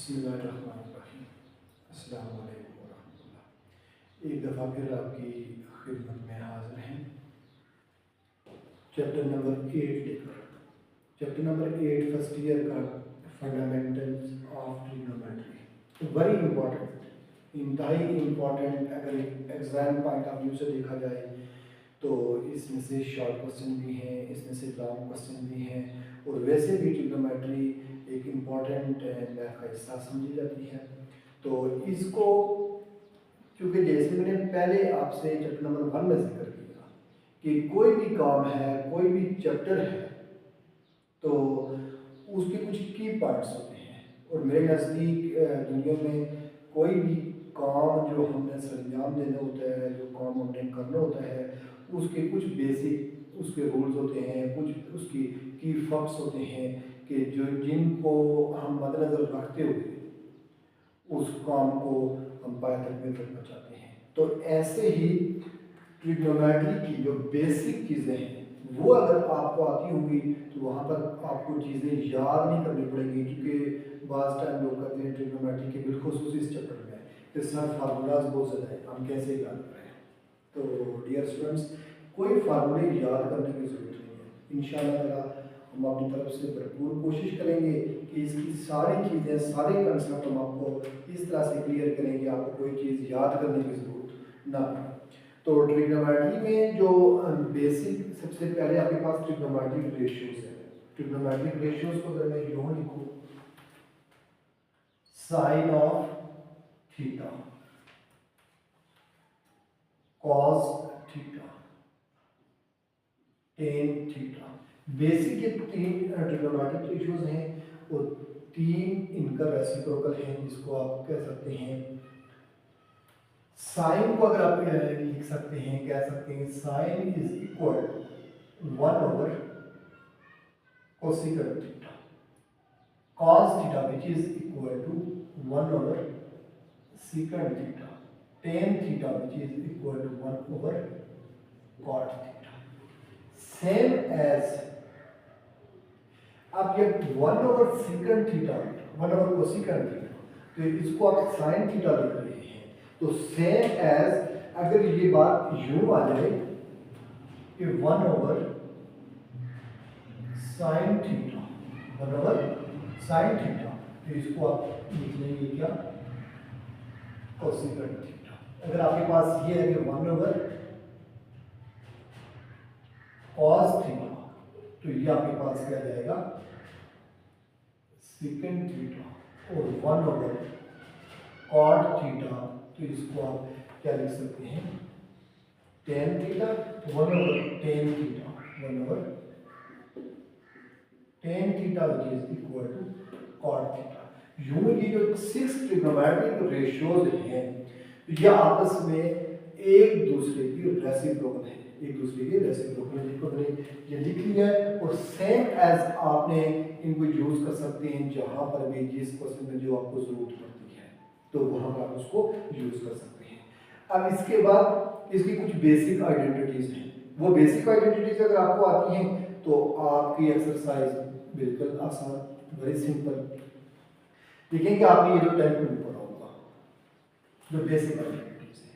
बिस्मिल्लाहिर्रहमानिर्रहीम। अस्सलामु अलैकुम वरहमतुल्लाह। एक दफ़ा फिर आपकी खिदमत में हाजिर हैं चैप्टर नंबर 8 लेकर। चैप्टर नंबर 8 फर्स्ट ईयर का fundamentals of trigonometry, very important, इंतहाई इम्पॉर्टेंट। अगर एग्ज़ाम पॉइंट ऑफ व्यू से देखा जाए तो इसमें से शॉर्ट क्वेश्चन भी हैं, इसमें से लॉन्ग क्वेश्चन भी हैं, और वैसे भी ट्रिग्नोमेट्री एक इम्पॉर्टेंट मैथ का हिस्सा समझी जाती है। तो इसको क्योंकि जैसे मैंने पहले आपसे चैप्टर नंबर 1 में जिक्र किया कि कोई भी काम है, कोई भी चैप्टर है, तो उसके कुछ की पार्ट्स होते हैं, और मेरे नज़दीक दुनिया में कोई भी काम जो हमने सरंजाम देना होता है, जो काम हमने करना होता है, उसके कुछ बेसिक उसके रूल्स होते हैं, कुछ उसकी की फैक्ट्स होते हैं कि जो जिनको हम मद्देनज़र रखते हुए उस काम को हम पाया तकमील करना चाहते हैं। तो ऐसे ही ट्रिग्नोमेट्री की जो बेसिक चीज़ें हैं वो अगर आपको आती होंगी तो वहाँ पर आपको चीज़ें याद नहीं करनी पड़ेंगी, क्योंकि बाज़ टाइम लोग करते हैं ट्रिग्नोमेट्री के बिलखुसूस इस चैप्टर में कि सर फार्मूलाज बहुत ज़्यादा है, हम कैसे याद करें। तो डियर स्टूडेंट्स, कोई फार्मूले याद करने की ज़रूरत नहीं है। इंशाअल्लाह हम अपनी तरफ से भरपूर कोशिश करेंगे कि इसकी सारी चीज़ें, सारे कंसेप्ट हम आपको इस तरह से क्लियर करेंगे, आपको कोई चीज़ याद करने की ज़रूरत ना पड़े। तो ट्रिग्नोमेट्री में जो बेसिक, सबसे पहले आपके पास ट्रिग्नोमेट्रिक रेशियोज है। ट्रिग्नोमेट्रिक रेशियोज को अगर मैं यूँ लिखूँ, sine of theta, cos theta, tan theta, basic ये तीन ट्रिग्नोमेट्रिक रेशियोज हैं, और तीन इनका रेसिप्रोकल है, जिसको आप कह सकते हैं साइन को अगर आप लिख सकते हैं, कह सकते हैं sine is equal 1 over cosecant theta, cos theta which is equal to 1 over secant theta, tan theta which is equal to 1 over cot theta, same as अब ये 1 over secant theta, 1 over cosecant theta, तो इसको आप sin theta लिख रहे हैं, तो same as अगर ये बात यूं आ जाए कि 1 over sin theta, 1 over sin theta, तो इसको आप लिख लेंगे क्या, कोसेकेंट थीटा। अगर आपके पास ये है कि 1 over cos थीटा, तो ये आपके पास क्या जाएगा, सेकेंड थीटा, और 1 over cot थीटा, तो इसको आप क्या लिख सकते हैं, tan theta, 1 over tan theta, 1 over tan theta which is equal to cot theta. यूं ये जो 6 ट्रिग्नोमेट्रिक रेशियोज हैं, यह आपस में एक दूसरे की रेसिप्रोकल है, एक दूसरे के रेसिप्रोकल, जिनको मैंने ये लिख लिया है, और सेम एज आपने इनको यूज कर सकते हैं जहां पर भी जिस क्वेश्चन में जो आपको जरूरत पड़ती है, तो वहां पर आप उसको यूज कर सकते हैं। अब इसके बाद इसकी कुछ बेसिक आइडेंटिटीज हैं। वो बेसिक आइडेंटिटीज अगर आपको आती हैं तो आपकी एक्सरसाइज बिल्कुल आसान, वेरी सिंपल। देखेंगे आपने ये जो 10th में पढ़ा होगा, जो बेसिक आइडेंटिटीज है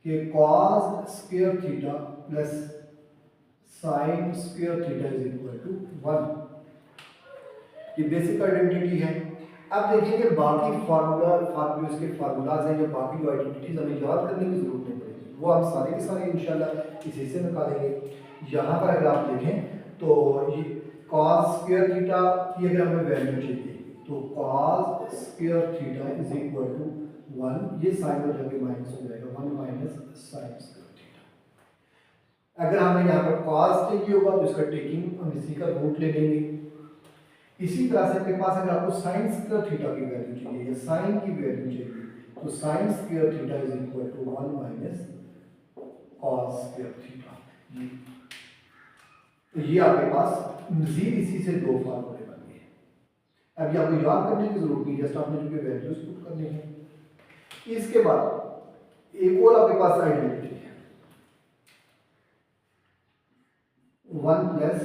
कि cos square theta plus sin square theta is equal to 1, ये बेसिक आइडेंटिटी है। अब देखेंगे बाकी फार्मूला इसके फार्मूलाज हैं, जो बाकी जो आइडेंटिटीज हमें याद करने की जरूरत नहीं पड़ेगी, वो हम सारे के सारे इंशाल्लाह इसी से निकालेंगे। यहाँ पर अगर आप देखें तो ये cos स्क्वायर थीटा की अगर हमें वैल्यू चाहिए तो cos square theta is equal to 1, ये साइन हो जाके माइनस हो जाएगा, 1 माइनस साइन स्क्वायर थीटा। अगर हमें यहाँ पर cos चाहिए होगा तो इसका टेकिंग हम इसी का रूट ले लेंगे। इसी तरह से आपके पास अगर आपको साइन स्क्वायर थीटा की वैल्यू चाहिए या साइन की वैल्यू चाहिए तो sine square theta is equal to 1 minus cos square theta. तो ये आपके पास मजीद इसी से दो फार्मूले बन गए। अब ये आपको याद करने की जरूरत नहीं, जस्ट आपने जो वैल्यूज पुट करनी है। इसके बाद एक और आपके पास आइडेंटिटी है, 1 plus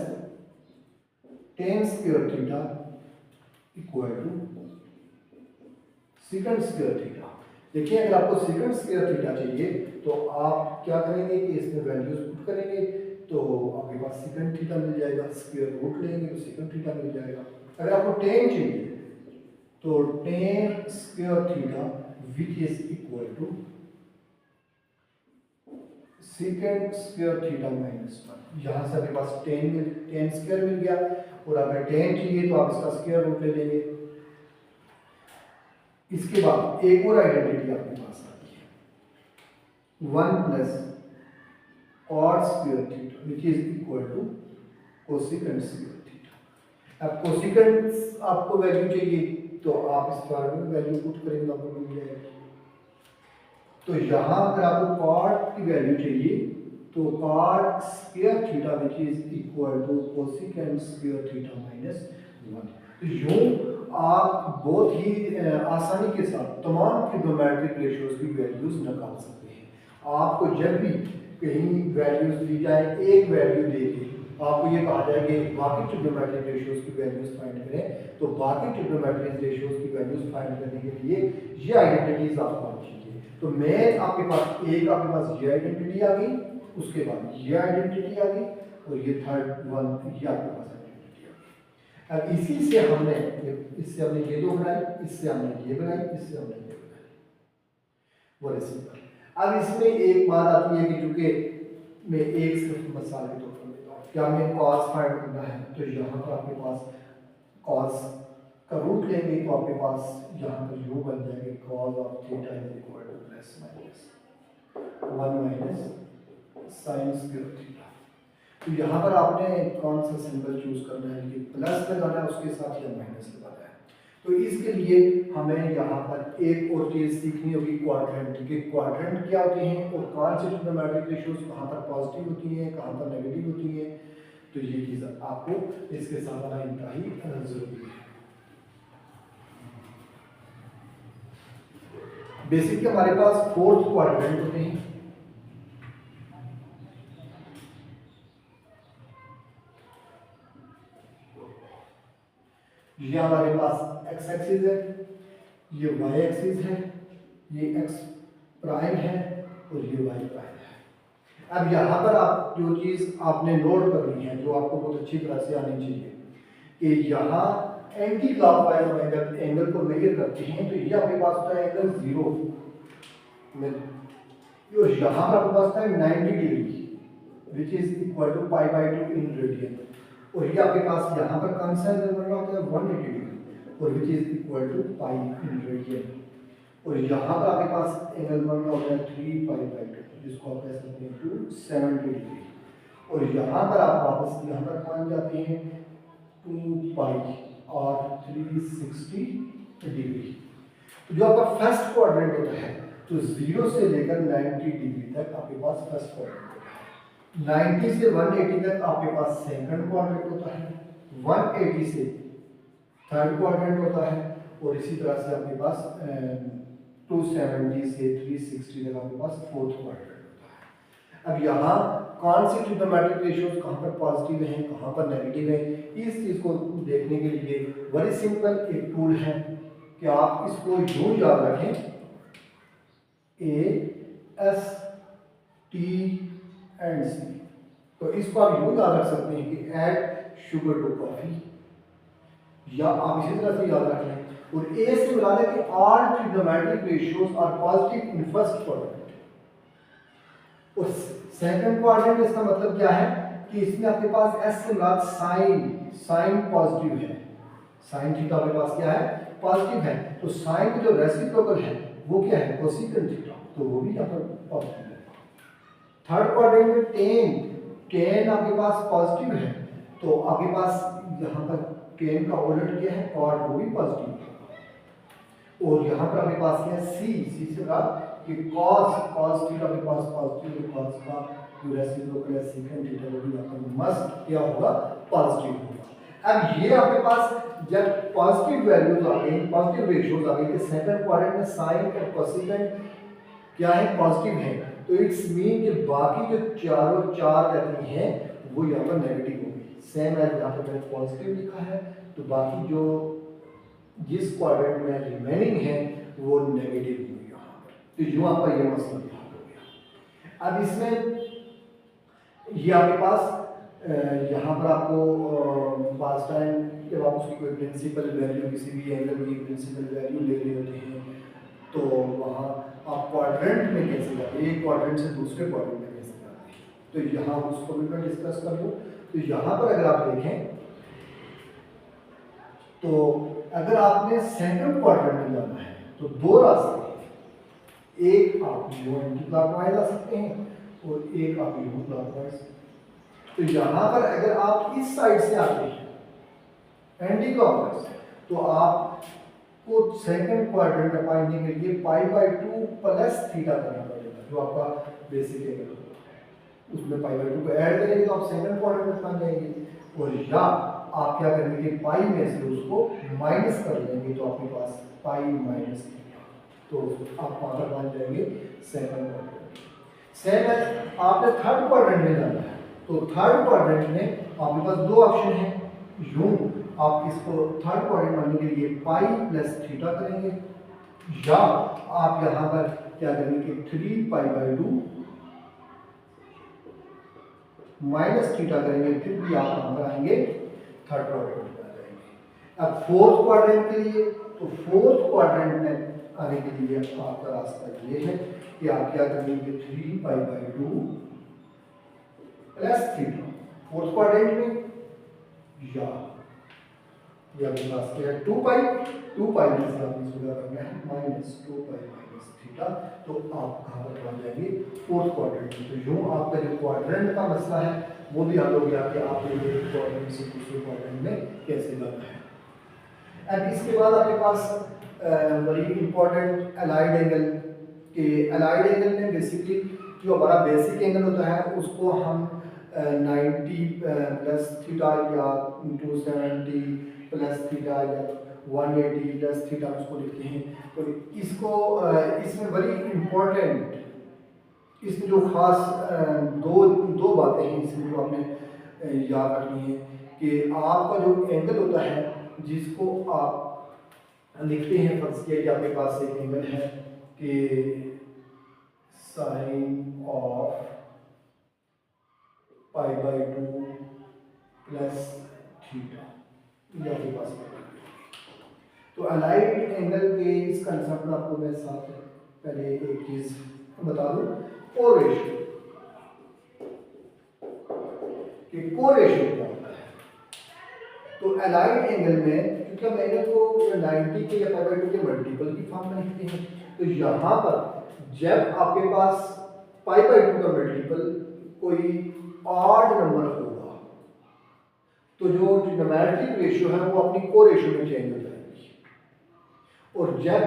tan square theta equal to secant square theta. देखिए अगर आपको सीकेंट स्क्वायर थीटा चाहिए तो आप क्या करेंगे कि इसमें वैल्यूज पुट करेंगे तो आपके पास सीकेंट थीटा मिल जाएगा, स्क्वायर रूट लेंगे तो सीकेंट थीटा मिल जाएगा। अगर आपको टेन चाहिए तो tan square theta which is equal to secant square theta minus 1। यहाँ से आपके पास टेन स्क्वायर मिल गया और अगर टेन चाहिए तो आप इसका स्क्वायर रूट ले लेंगे। इसके बाद एक और आइडेंटिटी आपके पास आती है 1 plus cot square theta which is equal to cosecant square theta. अब कोसेकेंट आपको वैल्यू चाहिए तो आप इस फॉर्मूले में वैल्यू पुट करेंगे तो आपको मिल जाएगा। तो यहाँ अगर आपको कॉट की वैल्यू चाहिए तो cot square theta which is equal to cosecant square theta minus 1। तो यूं आप बहुत ही आसानी के साथ तमाम ट्रिग्नोमेट्रिक रेशियोज की वैल्यूज निकाल सकते हैं। आपको जब भी कहीं वैल्यूज दी जाए, एक वैल्यू देके आपको ये कहा जाए कि बाकी ट्रिग्नोमेट्रिक रेशियोज की वैल्यूज फाइंड करें, तो बाकी ट्रिग्नोमेट्रिक रेशियोज की वैल्यूज फाइंड करने के लिए ये आइडेंटिटीज आपको आनी चाहिए। तो मैं आपके पास आपके पास ये आइडेंटिटी आ गई, उसके बाद ये आइडेंटिटी आ गई और ये थर्ड वन ये आपके पास आइडेंटिटी आ गई। अब इसी से हमने इससे हमने ये दो बनाई, इससे हमने ये बनाई, इससे हमने ये बनाई, वो सिंपल। अब इसमें एक बात आती है कि चूंकि मैं एक सिर्फ मसाले के तौर पर लेता हूँ, क्या हमें कॉस फाइंड करना है तो यहाँ पर आपके पास कॉस का रूट लेंगे तो आपके पास यहाँ पर यू बन जाएगी cos of theta is equal two plus minus 1 minus sign square theta. तो यहाँ पर आपने कौन सा सिंबल चूज करना है कि प्लस लगाना है उसके साथ या माइनस लगाना है। तो इसके लिए हमें यहाँ पर एक और चीज सीखनी होगी क्वाड्रेंट के। क्वाड्रेंट क्या होते हैं और कौन से ट्रिग्नोमेट्रिक रेशियोज कहाँ पर पॉजिटिव होती हैं, कहाँ पर नेगेटिव होती हैं, तो ये चीज आपको इसके साथ आना इंतहाई जरूरी है। बेसिकली हमारे पास 4th क्वाड्रेंट होते हैं। ये हमारे पास एक्स एक्सिस है, ये वाई एक्सिस है, ये एक्स प्राइम है और ये वाई प्राइम है। अब यहाँ पर आप जो चीज आपने नोट करनी है, जो आपको बहुत अच्छी तरह से आनी चाहिए कि यहाँ एंटी क्लॉकवाइज हम अगर एंगल को मेजर करते हैं तो ये आपके पास होता है एंगल 0 में, और यहाँ पर आपके पास होता है 90 degree which is equal to π/2 in radian, और ये आपके पास यहाँ पर कौन सा एंगल बन रहा होता है 180 डिग्री और which is equal to pi in radian, और यहाँ पर आपके पास एंगल बन रहा होता है 3π/2 जिसको आप कह सकते हैं 270 डिग्री, और यहाँ पर आप वापस यहाँ पर मान जाते हैं 2 पाई और 360 डिग्री। तो जो आपका फर्स्ट क्वाड्रेंट होता है तो 0 से लेकर 90 डिग्री तक आपके पास फर्स्ट क्वाड्रेंट होता है, 90 से 180 तक आपके पास सेकंड क्वाड्रेंट होता है, 180 से थर्ड क्वाड्रेंट होता है, और इसी तरह से आपके पास 270 से 360 तक आपके पास फोर्थ क्वाड्रेंट होता है। अब यहाँ कौन सी ट्रिग्नोमेट्रिक रेशियोज कहाँ पर पॉजिटिव हैं, कहाँ पर नेगेटिव हैं, इस चीज को देखने के लिए वेरी सिंपल एक टूल है कि आप इसको यूं याद रखें AST&C। तो इसको आप यूं याद रख सकते हैं कि ऐड शुगर टू कॉफी, या आप इसी तरह से याद रख लें, और A से मिला दें कि all trigonometric ratios are positive in first quadrant. और सेकंड क्वाड्रेंट इसका मतलब क्या है कि इसमें आपके पास S से मिला साइन पॉजिटिव है, साइन थीटा आपके पास क्या है पॉजिटिव है, तो साइन का जो रेसिप्रोकल है वो क्या है कोसेकेंट थीटा, तो वो भी यहाँ पर पॉजिटिव है। थर्ड क्वाड्रेंट में टेन आपके पास पॉजिटिव है, तो आपके पास यहाँ पर टेन का उलट क्या है कॉट, वो भी पॉजिटिव है, और यहाँ पर आपके पास क्या है सी से बात कि cos थीटा के पास पॉजिटिव है, cos का जो रेसिप्रोकल है सेकंड थीटा वो भी यहाँ पर मस्ट क्या होगा पॉजिटिव होगा। अब ये आपके पास जब पॉजिटिव वैल्यूज आ गई, पॉजिटिव रेशियोज आ गई, तो सेकंड क्वाड्रेंट में साइन और कोसेकेंट क्या है पॉजिटिव है, तो इट्स मीन कि बाकी जो चारों चार रहती हैं वो यहाँ पर नेगेटिव होगी। सेम एज यहाँ पर मैंने पॉजिटिव लिखा है, तो बाकी जो जिस क्वाड्रेंट में रिमेनिंग है वो नेगेटिव होंगे यहाँ पर। तो यूँ आपका ये मसला भी हल हो गया। अब इसमें ये आपके पास यहाँ पर आपको पास टाइम जब आप उसकी कोई प्रिंसिपल वैल्यू किसी भी एंगल की प्रिंसिपल वैल्यू ले रहे होते हैं तो वहाँ आप क्वाड्रेंट में कैसे जाते हैं, एक क्वाड्रेंट से दूसरे क्वाड्रेंट में कैसे जाते हैं, तो यहाँ उसको भी मैं डिस्कस कर लूँ। तो यहाँ पर अगर आप देखें तो अगर आपने सेकंड क्वाड्रेंट में जाना है तो दो रास्ते हैं, एक आप यूं एंटी क्लॉकवाइज आ सकते हैं और एक आप यूं क्लॉकवाइज। तो यहाँ पर अगर आप इस साइड से आते हैं एंटी क्लॉकवाइज तो आपको सेकंड क्वाड्रेंट में पाने के लिए π/2 प्लस थीटा करना पड़ेगा, जो आपका बेसिक एंगल होगा। उसमें π/2 को ऐड करेंगे तो आप सेकंड क्वाड्रेंट में पहुंच जाएंगे, और या आप क्या करेंगे पाई में से उसको माइनस कर लेंगे तो आपके पास π थीटा, तो आप वहां पर पहुंच जाएंगे सेकंड क्वाड्रेंट। सेम है आपने थर्ड क्वाड्रेंट में जाना है तो थर्ड क्वाड्रेंट में आपके पास दो ऑप्शन है, यूं आप इसको थर्ड क्वाड्रेंट बनने के लिए π प्लस थीटा करेंगे, या आप यहाँ पर क्या करेंगे 3π/2 माइनस थीटा करेंगे, फिर भी आप यहाँ पर आएंगे थर्ड क्वाड्रेंट में आ जाएंगे। अब फोर्थ क्वाड्रेंट के लिए, तो फोर्थ क्वाड्रेंट में आने के लिए आपका रास्ता ये है कि आप क्या करेंगे 3π/2 प्लस थीटा फोर्थ क्वाड्रेंट में, या आपके पास क्या है 2π में से आप इसको क्या करना है -2π माइनस थीटा, तो आप कहाँ पर पहुँच जाएंगे फोर्थ क्वाड्रेंट में। तो यूँ आपका जो क्वाड्रेंट का मसला है वो भी हल हो गया कि आप एक क्वाड्रेंट से दूसरे क्वाड्रेंट में कैसे जाना है। अब इसके बाद आपके पास बड़ी इंपॉर्टेंट अलाइड एंगल के, अलाइड एंगल में बेसिकली जो हमारा बेसिक एंगल होता है उसको हम 90 प्लस थीटा या 270 प्लस थीटा या 180 प्लस थीटा उसको लिखते हैं। तो इसको इसमें बड़ी इम्पोर्टेंट, इसमें जो खास दो बातें हैं इसमें जो आपने याद रखनी है कि आपका जो एंगल होता है जिसको आप लिखते हैं, फर्ज किया कि आपके पास एक एंगल है कि साइन ऑफ π/2 प्लस थीटा, ये आपके पास तो अलाइड एंगल के इस कंसेप्ट में आपको मैं साथ पहले एक चीज बता दूं, कोरेशियो कि कोरेशियो क्या होता है। तो अलाइड एंगल में क्योंकि हम एंगल को 90 के या π/2 के मल्टीपल की फॉर्म में लिखते हैं, तो यहाँ पर जब आपके पास π/2 का मल्टीपल कोई ऑड नंबर होगा तो जो ट्रिग्नोमेट्रिक रेशियो है वो अपनी कोरेशियो में चेंज हो जाएगी, और जब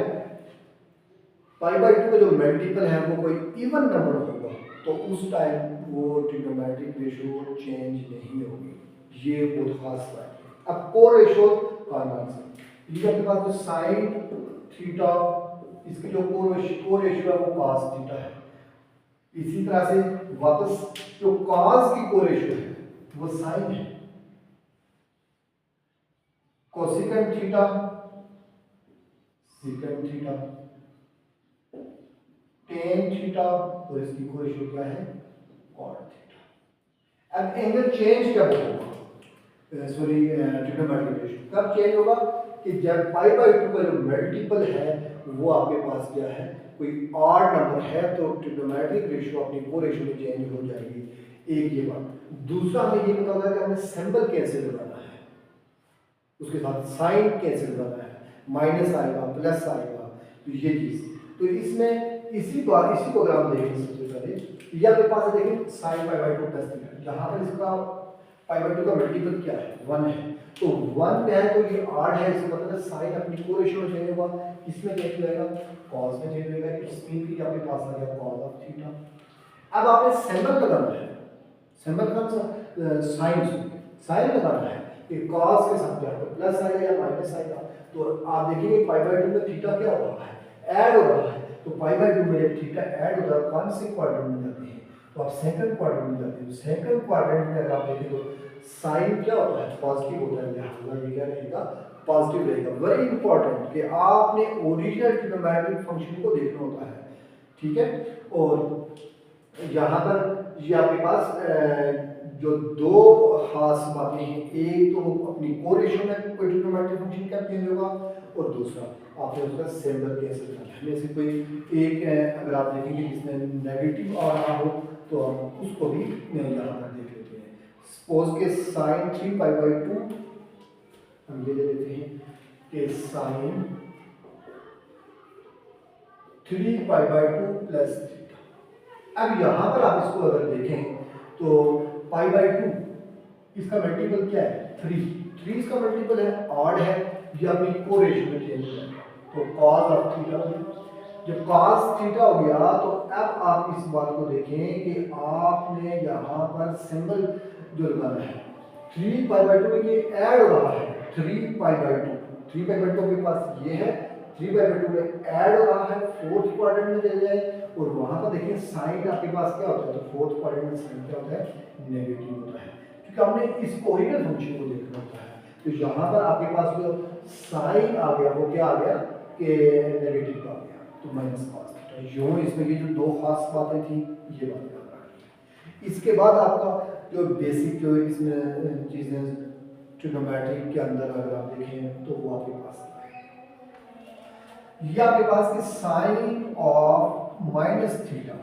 π/2 का जो मल्टीपल है वो कोई इवन नंबर होगा तो उस टाइम वो ट्रिग्नोमेट्रिक रेशियो चेंज नहीं होगी। ये बहुत खास बात है। अब कोरेशियो का आंसर ये आपके पास जो साइन थीटा, इसकी जो कोरेशियो है वो cos थीटा है। इसी तरह से वापस जो cos की कोरेशियो है वो साइन है, cosecant theta secant theta, tan theta, और इसकी कोरेशियो क्या है cot थीटा। अब एंगल चेंज कब होगा, सॉरी ट्रिग्नोमेट्रिक रेशियो कब चेंज होगा कि जब π/2 का जो मल्टीपल है वो आपके पास क्या है कोई ऑड नंबर है, तो ट्रिग्नोमेट्रिक रेशियो अपनी कोरेशियो में चेंज हो जाएगी। एक ये बात। दूसरा हमें ये पता होगा कि हमें सिंबल कैसे लगाना है, उसके साथ साइन कैसे लगाना है, माइनस आएगा प्लस आएगा, तो ये चीज। तो इसमें इसी को अगर आप देखें सबसे पहले या आपके पास देखें साइन π/2 प्लस थीटा, जहाँ पर इसका π/2 का मल्टीपल क्या है 1 है, तो 1 में है तो ये ऑड है, इसका मतलब साइन अपनी कोरेशियो में चेंज होगा, इसमें चेंज हो जाएगा cos में चेंज हो जाएगा, इट्स मीन कि आपके पास आ गया cos ऑफ थीटा। अब आपने सिंबल लगाना है, सिंबल कौन सा साइन लगाना है कि cos के साथ क्या होगा प्लस आएगा या माइनस आएगा। तो आप देखेंगे π/2 में थीटा क्या हो रहा है ऐड हो रहा है, तो π/2 में जब थीटा ऐड हो रहा है कौन से क्वाड्रेंट में जाते हैं, तो आप सेकंड क्वाड्रेंट में जाते हो। सेकंड क्वाड्रेंट में अगर आप देखें तो साइन क्या होता है पॉजिटिव होता है, लिहाजा ये क्या रहेगा पॉजिटिव रहेगा। वेरी इंपॉर्टेंट कि आपने ओरिजिनल ट्रिग्नोमेट्रिक फंक्शन को देखना होता है, ठीक है। और यहाँ पर ये आपके पास जो दो खास बातें हैं, एक तो अपनी कोरिलेशन में कोई ट्रिग्नोमेट्रिक फंक्शन क्या चेंज होगा, और दूसरा आपने उसका सिंबल कैसे बनाना है। में से कोई एक अगर आप देखेंगे जिसमें नेगेटिव आ रहा हो तो हम उसको भी यहाँ पर देख लेते हैं। सपोज के साइन 3π/2 हम ये ले लेते हैं कि साइन 3π/2 प्लस थीटा। अब यहाँ पर आप इसको अगर देखें तो π/2 इसका मल्टीपल क्या है, 3 इसका मल्टीपल है, ऑड है, ये अपनी कोरेशन में चेंज हो जाएगा तो cos ऑफ थीटा हो गया। जब cos थीटा हो गया तो अब आप इस बात को देखें कि आपने यहाँ पर सिंबल जो लगाना है 3π/2 में ये ऐड हो रहा है 3π/2 के पास ये है, 3π/2 में ऐड हो रहा है, फोर्थ क्वाड्रेंट में चले जाए और वहां पर देखिए साइन आपके पास क्या होता है, तो फोर्थ क्वाड्रेंट में साइन क्या होता है, नेगेटिव होता है, क्योंकि हमने इस ओरिजिनल फंक्शन को देखना होता है। तो यहाँ पर आपके पास जो साइन आ गया वो क्या आ गया कि नेगेटिव आ गया, तो माइनस cos थीटा। यूं इसमें ये जो दो खास बातें थी ये बात याद रखनी। इसके बाद आपका जो बेसिक जो इसमें चीजें ट्रिग्नोमेट्री के अंदर अगर आप देखें तो वो आपके पास ये आपके पास कि साइन ऑफ माइनस थीटा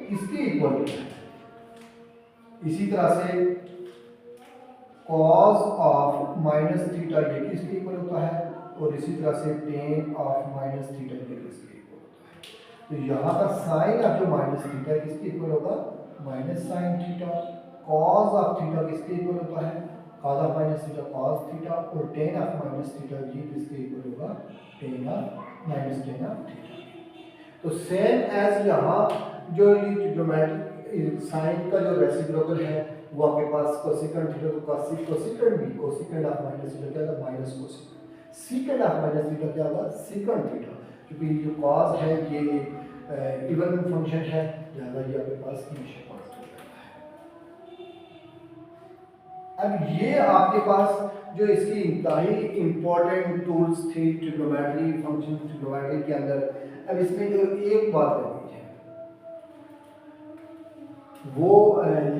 इसके इक्वल है, इसी तरह से cos ऑफ माइनस थीटा ये किसके इक्वल होता है, और इसी तरह से tan ऑफ माइनस थीटा ये किसके इक्वल होता है। तो यहाँ पर साइन ऑफ जो माइनस थीटा किसके इक्वल होगा, minus sine theta. cos of theta किसके इक्वल होता है, cos of minus theta cos theta, और tan ऑफ माइनस थीटा ये किसके इक्वल होगा, tan of minus tan of theta. तो सेम एज यहाँ जो ये ट्रिग्नोमेट्रिक साइन का जो रेसिप्रोकल है वो आपके पास कोसेकेंट थीटा, तो कोसेकेंट भी कोसेकेंट ऑफ माइनस थीटा क्या होगा, minus cosecant. Secant of minus theta क्या होगा, सीकेंट थीटा, क्योंकि जो cos है ये इवन फंक्शन है, लिहाजा ये आपके पास हमेशा पॉजिटिव रहता है। अब ये आपके पास जो इसकी इंतहाई इंपॉर्टेंट टूल्स थी ट्रिग्नोमेट्री फंक्शन ट्रिग्नोमेट्री के अंदर, अब इसमें जो एक बात रही है वो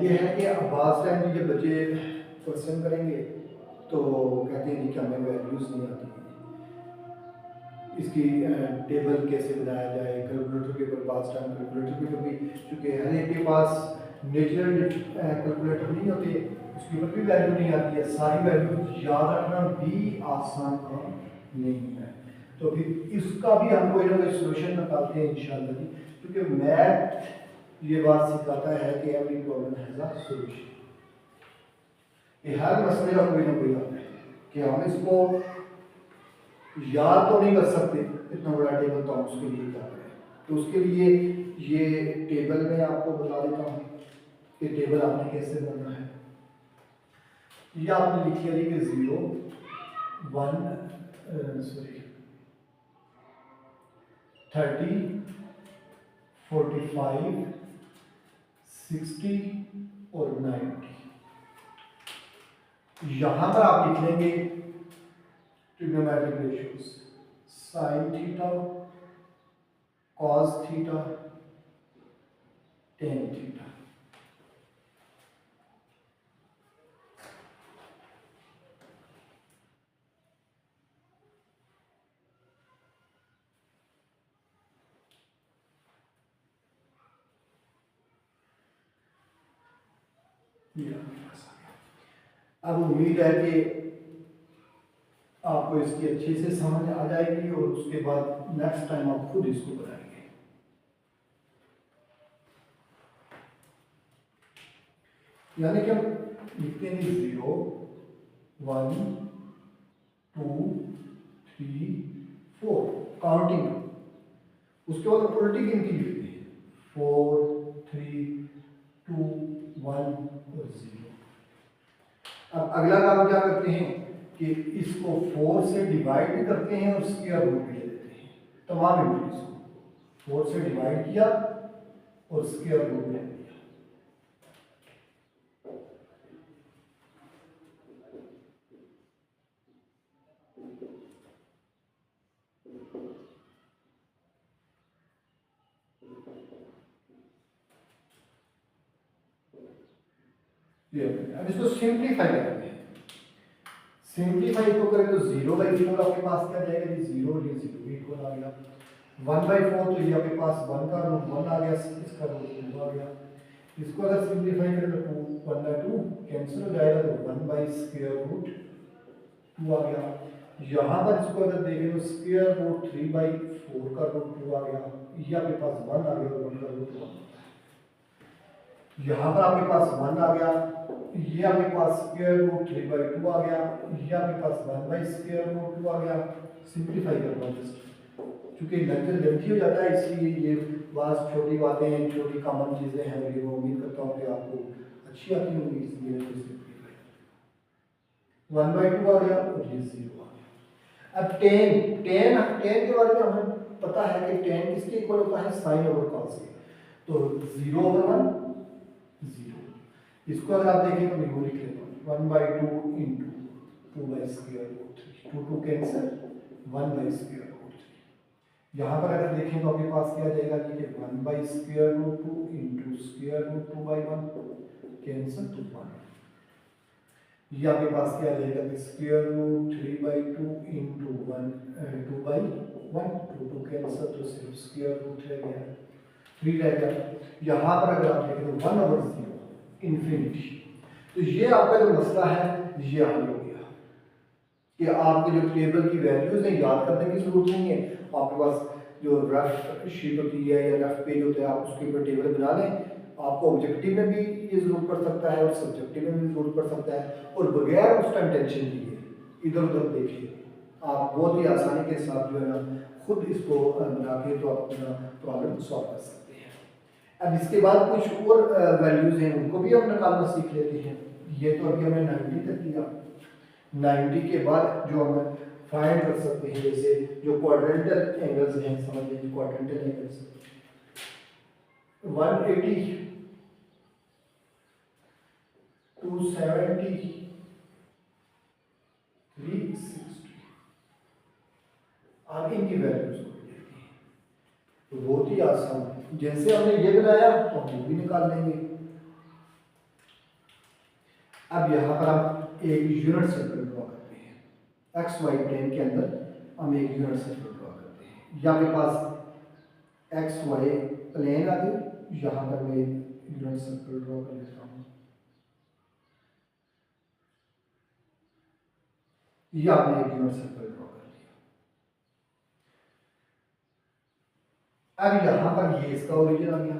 ये है कि बाज़ टाइम जब बच्चे क्वेश्चन करेंगे तो कहते हैं कि हमें वैल्यूज़ नहीं आती, इसकी टेबल कैसे बनाया जाए, कैलकुलेटर के ऊपर बाज़ टाइम कैलकुलेटर के ऊपर भी, क्योंकि हर एक के पास नेचुरल कैलकुलेटर नहीं होते, उसके ऊपर भी वैल्यू नहीं आती है, सारी वैल्यू याद रखना भी आसान काम नहीं है। तो फिर इसका भी हम कोई ना कोई सोल्यूशन निकालते हैं इंशाअल्लाह जी, क्योंकि मैथ ये बात सिखाता है कि every problem has a solution. ये हर मसले का कोई ना कोई आता है कि हम इसको याद तो नहीं कर सकते इतना बड़ा टेबल, तो हम उसके लिए क्या करें, तो उसके लिए ये टेबल में आपको बता देता हूँ कि टेबल आपने कैसे बनना है। ये आपने लिख लिया कि 0 1 30 45 60 और 90। यहां पर आप लिख लेंगे trigonometric ratios, sine theta cos theta tan theta. अब उम्मीद है कि आपको इसकी अच्छे से समझ आ जाएगी और उसके बाद नेक्स्ट टाइम आप खुद इसको बनाएंगे। यानी कि हम लिखते हैं 0 1 2 3 4 काउंटिंग, उसके बाद हम उल्टी गिनती लिखते हैं 4 3 2 1 और 0। अब अगला काम क्या करते हैं कि इसको 4 से डिवाइड भी करते हैं और स्क्वायर रूट भी ले लेते हैं, तमाम इंटीजर्स को 4 से डिवाइड किया और स्क्वायर रूट ले लिया। ये अब इसको सिंप्लीफाई करेंगे। सिंप्लीफाई तो करें तो 0/4 आपके पास क्या जाएगा जी, 0 और ये 0 इक्वल आ गया। 1/4 तो ये आपके पास 1 का रूट 1 आ गया, इसका रूट 2 आ गया। इसको अगर सिंप्लीफाई करें तो 1/2 कैंसिल हो जाएगा, तो 1/√2 आ गया। यहाँ पर इसको अगर देखें तो √3/4 का रूट 2 आ गया, ये आपके पास 1 आ गया, 1 का रूट 1। यहाँ पर आपके पास 1 आ गया, ये आपके पास √3/2 आ गया, ये आपके पास 1/√2 आ गया। सिंप्लीफाई करना जस्ट, क्योंकि लेक्चर लेंथी हो जाता है, इसलिए ये बात छोटी बातें, छोटी कॉमन चीज़ें हैं, ये मैं उम्मीद करता हूँ कि आपको अच्छी आती होंगी, इसलिए सिंप्लीफाई 1/2 आ गया और ये 0 आ गया। अब टेन के बारे में हमें पता है कि टेन किसके इक्वल होता है, साइन ओवर कॉस के। तो 0/1 0, इसको अगर आप देखें तो मैं लिख लेता हूँ 1/2 इंटू 2/√3, 2 2 कैंसिल, 1/√3। यहाँ पर अगर देखें तो आपके पास क्या जाएगा कि 1/√2 इंटू √2/1 कैंसिल तो 1। ये आपके पास क्या जाएगा कि √3/2 इंटू 2/1, 2 कैंसिल तो सिर्फ √3 रह गया, 3 रह गया। यहाँ पर अगर आप देखें तो 1/0 इन्फिनिटी। तो ये आपका जो मसला है ये हल हो गया कि आपको जो टेबल की वैल्यूज हैं याद करने की जरूरत नहीं है। आपके पास जो रफ शीट होती है या रफ पेज होता है, आप उसके ऊपर टेबल बना लें। आपको ऑब्जेक्टिव में भी ये जरूरत पड़ सकता है और सब्जेक्टिव में भी जरूरत पड़ सकता है, और बगैर उस टाइम टेंशन लिए इधर उधर देखिए, आप बहुत ही आसानी के साथ जो है ना खुद इसको बना के तो आप अपना प्रॉब्लम सॉल्व कर सकते हैं। अब इसके बाद कुछ और वैल्यूज हैं, उनको भी हम निकालना सीख लेते हैं। ये तो अभी हमने 90 तक किया। 90 के बाद जो हम फाइंड कर सकते हैं, जैसे जो क्वाड्रेंटल एंगल्स हैं, समझ लीजिए क्वाड्रेंटल एंगल्स 180, 270, 360, आगे इनकी वैल्यूज को देखते हैं। तो बहुत ही आसान है, जैसे हमने ये बनाया तो हम ये भी निकाल लेंगे। अब यहाँ पर हम एक यूनिट सर्कल ड्रॉ करते हैं, एक्स वाई प्लेन के अंदर हम एक यूनिट सर्कल ड्रॉ करते हैं। यहाँ के पास एक्स वाई प्लेन आ गई, यहाँ पर मैं यूनिट सर्कल ड्रॉ कर लेता हूँ। ये आपने एक यूनिट सर्कल ड्रॉ कर लिया। अब यहाँ पर ये इसका ओरिजिन आ गया।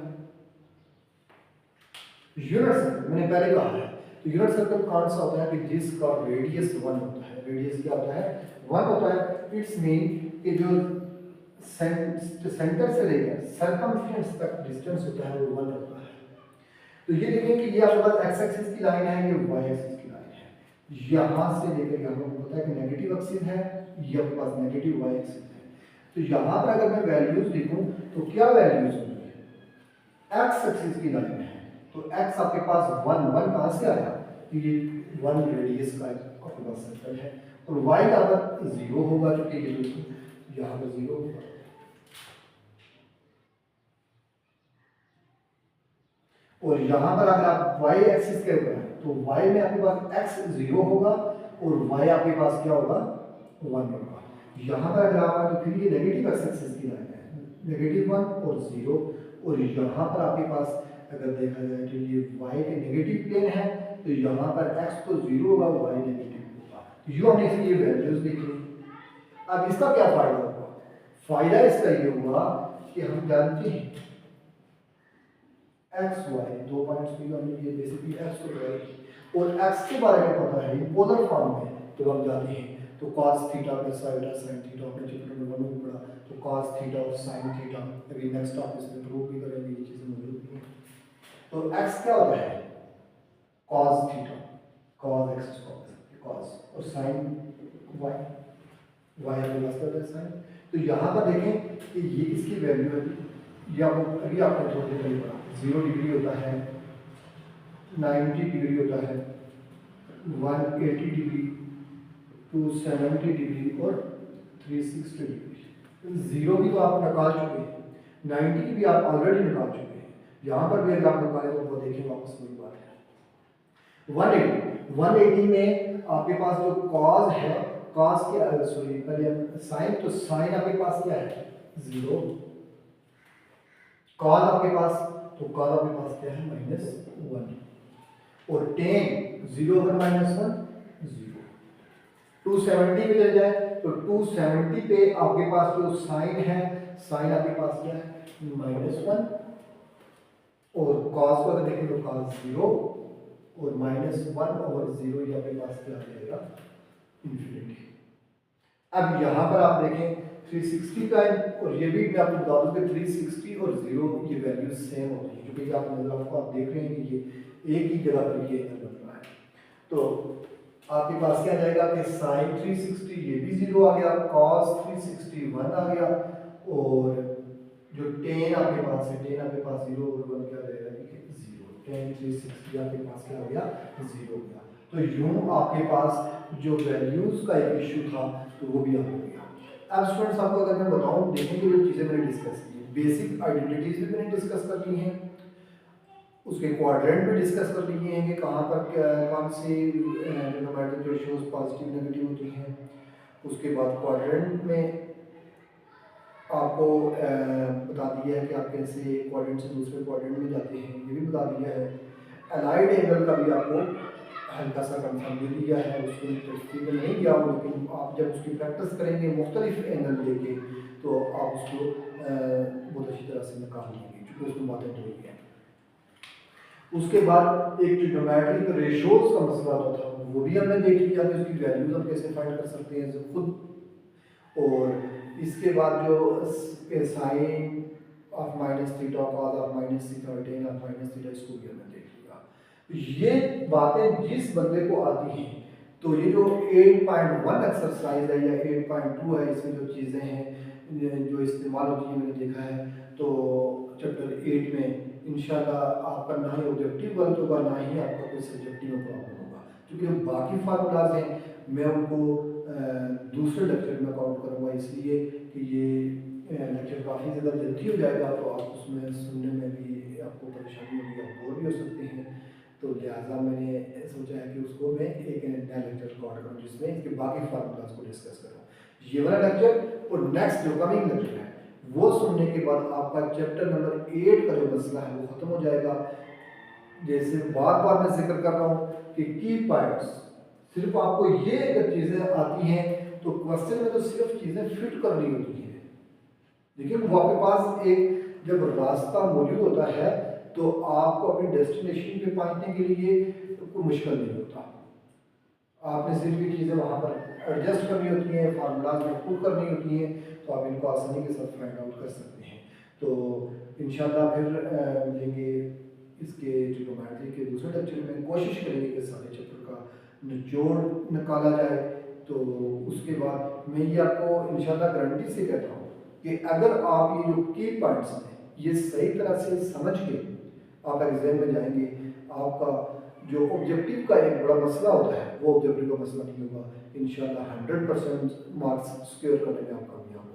यूनिट सर्कल मैंने पहले कहा है, तो यूनिट सर्कल कौन सा होता है कि जिसका रेडियस 1 होता है। रेडियस क्या होता है, 1 होता है। इट्स मीन कि जो सेंटर से लेकर सर्कमफ्रेंस तक डिस्टेंस होता है वो 1 होता है। तो ये देखें कि ये आपके पास एक्स एक्सिस की लाइन है, ये वाई एक्सिस की लाइन है। यहाँ से लेकर यहाँ पर पता है कि नेगेटिव एक्सिस है, ये आपके पास नेगेटिव वाई एक्सिस है। तो यहाँ पर अगर मैं वैल्यूज लिखूं तो क्या वैल्यूज होंगी, एक्स एक्सिस की लाइन है तो x आपके पास 1 कहाँ से आया, तो ये 1 रेडियस का आपके पास सर्कल है, और y यहाँ पर 0 होगा, क्योंकि ये यहाँ पर 0 होगा। और यहाँ पर अगर आप y एक्सिस के ऊपर है तो y में आपके पास x 0 होगा और y आपके पास क्या होगा, 1 होगा। यहाँ पर अगर आप तो फिर ये नेगेटिव एक्सिस की लाइन है, -1 और 0, और यहाँ पर आपके पास अगर देखा जाए तो ये y के नेगेटिव प्लेन है, तो यहाँ पर x तो 0 होगा, y नेगेटिव होगा। यो हमने इसलिए वैल्यूज लिख ली। अब इसका क्या फायदा होगा, फायदा इसका ये हुआ कि हम जानते हैं x y 2 पॉइंट्स भी हमने ये बेसिकली x और y, और x के बारे में पता है पोलर फॉर्म में तो हम जानते हैं, तो cos थीटा प्लस साइटा sin थीटा अपने चैप्टर नंबर 1 में पढ़ा, तो cos थीटा और sin थीटा अभी नेक्स्ट आप इसमें प्रूव भी करेंगे, ये चीजें मौजूद हैं। तो x क्या होता है, cos theta, cos x cos, और sin y, y आपके पास क्या है sin। तो यहाँ पर देखें कि ये इसकी वैल्यू है, ये आपको अभी आपने थोड़ी देर पहले पढ़ा, 0 डिग्री होता है, 90 डिग्री होता है, 180 डिग्री, 270 डिग्री और 360 डिग्री। 0 की तो आप निकाल चुके हैं, 90 की भी आप ऑलरेडी निकाल चुके हैं, यहाँ पर भी अगर आप निकालें तो वो देखिए वापस वही बात है। 180 में आपके पास जो कॉस है, कॉस क्या है, सॉरी पहले साइन, तो साइन आपके पास क्या है 0, कॉस आपके पास, तो कॉस आपके पास क्या है -1, और टेन 0 पर -1 0। 270 पे चले जाए तो 270 पे आपके पास जो साइन है, साइन आपके पास क्या है -1, और cos को अगर देखें तो cos 0 और -1/0 ये आपके पास क्या आ जाएगा इन्फिनिटी। अब यहाँ पर आप देखें 360 का, और ये भी मैं आपको बता दूं कि 360 और 0 ये वैल्यूज सेम होती है, क्योंकि आप नजर आपको आप देख रहे हैं कि ये एक ही जगह पर ये एंगल बन रहा है। तो आपके पास क्या जाएगा कि साइन 360 ये भी 0 आ गया, cos 361 आ गया, और जो टेन आपके पास है, टेन आपके पास 0 और 1 क्या रहेगा 0, टेन 360 आपके पास क्या हो गया 0 हो गया। तो यूं आपके पास जो वैल्यूज का एक इशू था तो वो भी हल हो गया। अब स्टूडेंट्स आपको अगर मैं बताऊं, देखेंगे जो चीज़ें मैंने डिस्कस की, बेसिक आइडेंटिटीज भी मैंने डिस्कस कर ली हैं, उसके क्वाड्रेंट भी डिस्कस कर लिए हैं कि कहाँ पर कौन सी ट्रिग्नोमेट्रिक रेशियोज पॉजिटिव नेगेटिव होती हैं। उसके बाद क्वाड्रेंट में आपको बता दिया है कि आप कैसे क्वाड्रेंट से दूसरे क्वाड्रेंट में जाते हैं, ये भी बता दिया है। अलाइड एंगल का भी आपको हल्का सा कंफर्म दे दिया है, उसको तफसील में नहीं गया हूँ, लेकिन आप जब उसकी प्रैक्टिस करेंगे मुख्तलिफ एंगल लेके तो आप उसको बहुत अच्छी तरह से निकाल लेंगे, क्योंकि उसमें बातें तो ही हैं। उसके बाद एक ट्रिग्नोमेट्रिक रेशियोज का मसला होता था, वो भी हमने देख लिया कि उसकी वैल्यूज हम कैसे फाइंड कर सकते हैं खुद। और इसके बाद जो sine of -theta, cos of -theta, tan of -theta, इसको भी हमने देख लिया। ये बातें जिस बंदे को आती हैं, तो ये जो 8.1 एक्सरसाइज है या 8.2 है, इसमें जो चीज़ें हैं जो इस्तेमाल होती हैं मैंने देखा है, तो चैप्टर 8 में इंशाल्लाह आपका ना ही ऑब्जेक्टिव गलत होगा, ना ही आपका कोई सब्जेक्टिव प्रॉब्लम होगा, क्योंकि जो बाकी फार्मूलाज हैं मैं उनको दूसरे लेक्चर में काउंट करूँगा, इसलिए कि ये लेक्चर काफ़ी ज़्यादा जल्दी हो जाएगा, तो आप उसमें सुनने में भी आपको परेशानी होगी, आप बोर भी हो सकते हैं। तो लिहाजा मैंने सोचा है कि उसको मैं एक नया लेक्चर रिकॉर्ड करूँ जिसमें इसके बाकी फार्मूलाज को डिस्कस करूँ। ये वाला लेक्चर और नेक्स्ट जो कमिंग लेक्चर है वो सुनने के बाद आपका चैप्टर नंबर 8 का जो मसला है वो खत्म हो जाएगा। जैसे बार बार मैं जिक्र कर रहा हूँ कि की पॉइंट्स, सिर्फ आपको ये अगर चीज़ें आती हैं तो क्वेश्चन में तो सिर्फ चीज़ें फिट करनी होती हैं, लेकिन वो आपके पास एक जब रास्ता मौजूद होता है तो आपको अपनी डेस्टिनेशन पे पहुंचने के लिए तो कोई मुश्किल नहीं होता। आपने सिर्फ ये चीज़ें वहाँ पर एडजस्ट करनी होती हैं, फार्मूलाज में पुट करनी होती हैं, तो आप इनको आसानी के साथ फाइंड आउट कर सकते हैं। तो इंशाल्लाह फिर मिलेंगे इसके ट्रिग्नोमेट्री के दूसरे लेक्चर में, कोशिश करेंगे कि सारे चैप्टर का निचोड़ निकाला जाए। तो उसके बाद मैं ये आपको इंशाल्लाह गारंटी से कहता हूँ कि अगर आप ये जो की पॉइंट्स हैं ये सही तरह से समझ के आप एग्जाम में जाएंगे, आपका जो ऑब्जेक्टिव का एक बड़ा मसला होता है वो ऑब्जेक्टिव का मसला नहीं होगा, इंशाल्लाह 100% मार्क्स स्कोर करने में आप कामयाब होंगे।